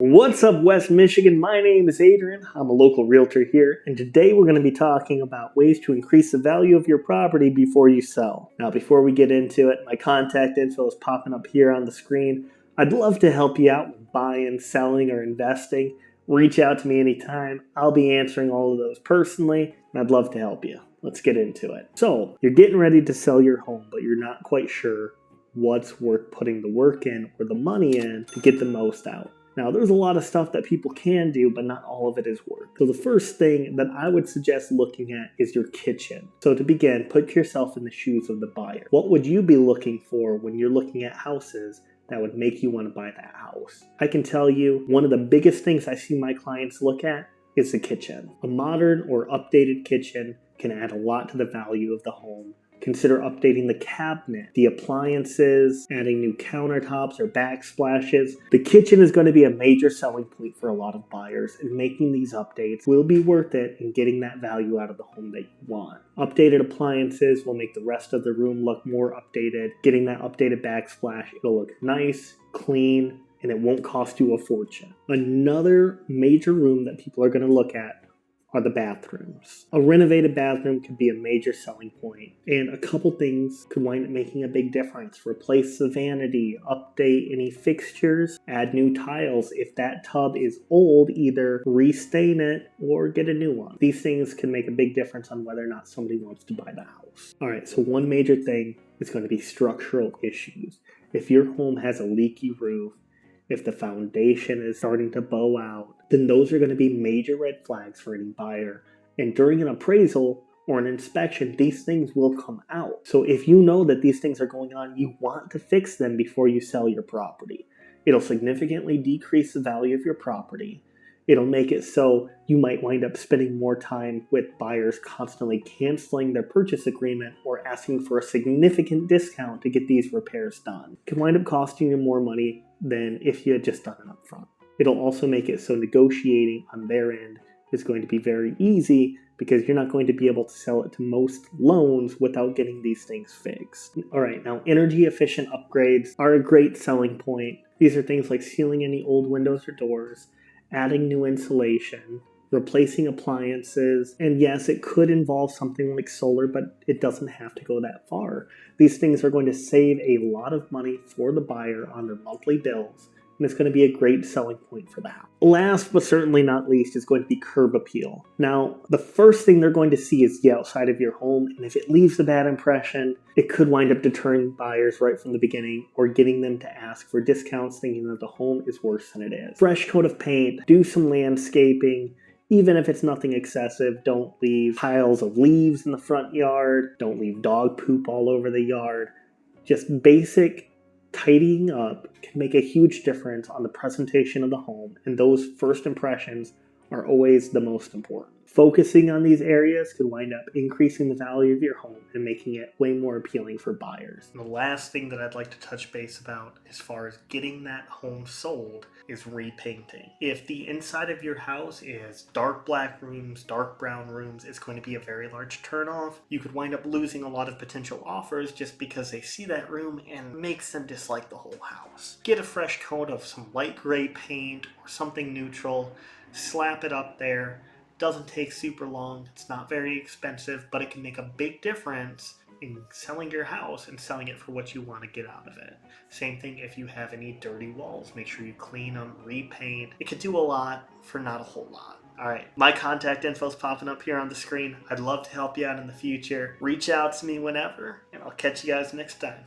What's up, West Michigan? My name is Adrian. I'm a local realtor here, and today we're going to be talking about ways to increase the value of your property before you sell. Now, before we get into it, my contact info is popping up here on the screen. I'd love to help you out with buying, selling, or investing. Reach out to me anytime. I'll be answering all of those personally, and I'd love to help you. Let's get into it. So, you're getting ready to sell your home, but you're not quite sure what's worth putting the work in or the money in to get the most out. Now, there's a lot of stuff that people can do, but not all of it is worth. So the first thing that I would suggest looking at is your kitchen. So to begin, put yourself in the shoes of the buyer. What would you be looking for when you're looking at houses that would make you want to buy that house? I can tell you, one of the biggest things I see my clients look at is the kitchen. A modern or updated kitchen can add a lot to the value of the home. Consider updating the cabinet, the appliances, adding new countertops or backsplashes. The kitchen is going to be a major selling point for a lot of buyers, and making these updates will be worth it in getting that value out of the home that you want. Updated appliances will make the rest of the room look more updated. Getting that updated backsplash, it'll look nice, clean, and it won't cost you a fortune. Another major room that people are going to look at are the bathrooms. A renovated bathroom could be a major selling point, and a couple things could wind up making a big difference. Replace the vanity, update any fixtures, add new tiles. If that tub is old, either restain it or get a new one. These things can make a big difference on whether or not somebody wants to buy the house. Alright, so one major thing is going to be structural issues. If your home has a leaky roof, if the foundation is starting to bow out, then those are going to be major red flags for any buyer. And during an appraisal or an inspection, these things will come out. So if you know that these things are going on, you want to fix them before you sell your property. It'll significantly decrease the value of your property. It'll make it so you might wind up spending more time with buyers constantly canceling their purchase agreement or asking for a significant discount to get these repairs done. It can wind up costing you more money than if you had just done it up front. It'll also make it so negotiating on their end is going to be very easy because you're not going to be able to sell it to most loans without getting these things fixed. Alright, now energy efficient upgrades are a great selling point. These are things like sealing any old windows or doors, adding new insulation, replacing appliances, and yes, it could involve something like solar, but it doesn't have to go that far. These things are going to save a lot of money for the buyer on their monthly bills, and it's going to be a great selling point for the house. Last but certainly not least is going to be curb appeal. Now, the first thing they're going to see is the outside of your home, and if it leaves a bad impression, it could wind up deterring buyers right from the beginning or getting them to ask for discounts thinking that the home is worse than it is. Fresh coat of paint, do some landscaping. Even if it's nothing excessive, don't leave piles of leaves in the front yard. Don't leave dog poop all over the yard. Just basic tidying up can make a huge difference on the presentation of the home, and those first impressions are always the most important. Focusing on these areas could wind up increasing the value of your home and making it way more appealing for buyers. And the last thing that I'd like to touch base about as far as getting that home sold is repainting. If the inside of your house is dark black rooms, dark brown rooms, it's going to be a very large turnoff. You could wind up losing a lot of potential offers just because they see that room and makes them dislike the whole house. Get a fresh coat of some light gray paint or something neutral, slap it up there. Doesn't take super long, it's not very expensive, but it can make a big difference in selling your house and selling it for what you want to get out of it. Same thing if you have any dirty walls, make sure you clean them, repaint. It could do a lot for not a whole lot. Alright, my contact info is popping up here on the screen. I'd love to help you out in the future. Reach out to me whenever, and I'll catch you guys next time.